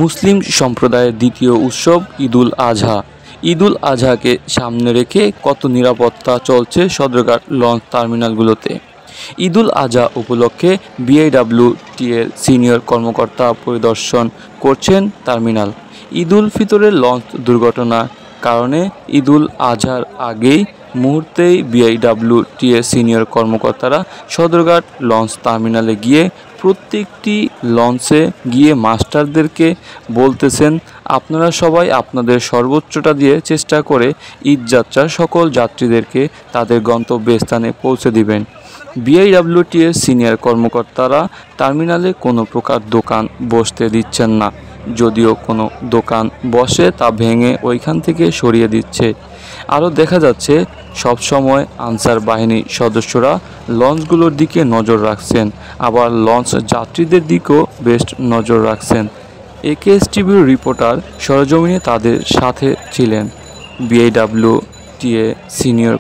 মুসলিম সম্প্রদায়ের দ্বিতীয় উৎসব ঈদুল আজহা। ঈদুল আজহাকে সামনে রেখে কত নিরাপত্তা চলছে সদরঘাট লঞ্চ টার্মিনালগুলোতে। ঈদুল আজহা উপলক্ষে বিআইডব্লিউটিএর সিনিয়র কর্মকর্তা পরিদর্শন করছেন টার্মিনাল। ঈদুল ফিতরের লঞ্চ দুর্ঘটনার কারণে ঈদুল আজহার আগেই মুহূর্তেই বিআইডব্লিউটিএর সিনিয়র কর্মকর্তারা সদরঘাট লঞ্চ টার্মিনালে গিয়ে প্রত্যেকটি লঞ্চে গিয়ে মাস্টারদেরকে বলতেছেন, আপনারা সবাই আপনাদের সর্বোচ্চটা দিয়ে চেষ্টা করে ঈদযাত্রার সকল যাত্রীদেরকে তাদের গন্তব্যস্থানে পৌঁছে দিবেন। বিআইডব্লিউটিএর সিনিয়র কর্মকর্তারা টার্মিনালে কোনো প্রকার দোকান বসতে দিচ্ছেন না। যদিও কোনো দোকান বসে তা ভেঙে ওইখান থেকে সরিয়ে দিচ্ছে। আরও দেখা যাচ্ছে সবসময় আনসার বাহিনীর সদস্যরা লঞ্চগুলোর দিকে নজর রাখছেন, আবার লঞ্চ যাত্রীদের দিকেও বেশ নজর রাখছেন। একেএস টিভির রিপোর্টার সরজমিনে তাদের সাথে ছিলেন। বিআইডব্লিউটিএ সিনিয়র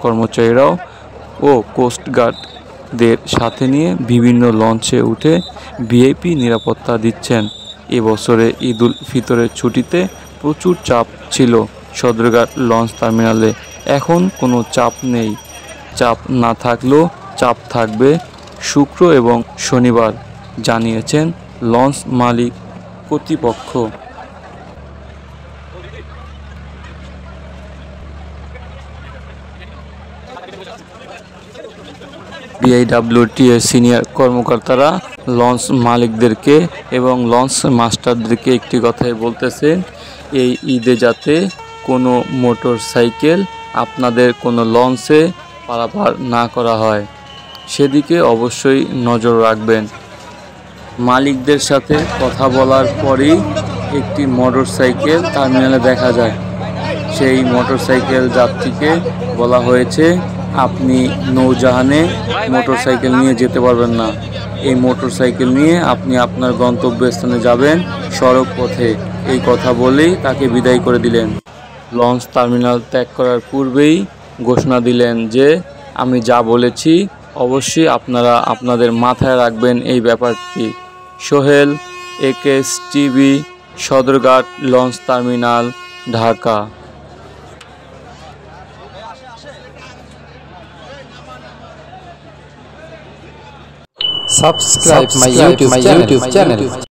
কর্মচারীরাও ও কোস্টগার্ডদের সাথে নিয়ে বিভিন্ন লঞ্চে উঠে ভিআইপি নিরাপত্তা দিচ্ছেন। এবছরে ঈদুল ফিতরের ছুটিতে প্রচুর চাপ ছিল সদরঘাট লঞ্চ টার্মিনালে। এখন কোনো চাপ নেই। চাপ না থাকলেও চাপ থাকবে শুক্র এবং শনিবার, জানিয়েছেন লঞ্চ মালিক কর্তৃপক্ষ। বিআইডব্লিউটিএর সিনিয়র কর্মকর্তারা লঞ্চ মালিকদেরকে এবং লঞ্চ মাস্টারদেরকে একটি কথাই বলতেছেন, এই ঈদে যাতে কোনো মোটর সাইকেল আপনাদের কোনো লঞ্চে পারাপার না করা হয়, সেদিকে অবশ্যই নজর রাখবেন। মালিকদের সাথে কথা বলার পরেই একটি মোটর সাইকেল টার্মিনালে দেখা যায়। সেই মোটর সাইকেল যাত্রীকে বলা হয়েছে, আপনি নৌজাহানে মোটর সাইকেল নিয়ে যেতে পারবেন না। এই মোটর সাইকেল নিয়ে আপনি আপনার গন্তব্যস্থানে যাবেন সড়ক পথে। এই কথা বলেই তাকে বিদায় করে দিলেন। লঞ্চ টার্মিনাল ত্যাগ করার পূর্বেই ঘোষণা দিলেন যে, আমি যা বলেছি অবশ্যই আপনারা আপনাদের মাথায় রাখবেন এই ব্যাপারটি। Sohel, AKS TV, Sadarghat launch terminal, Dhaka. Subscribe my YouTube channel.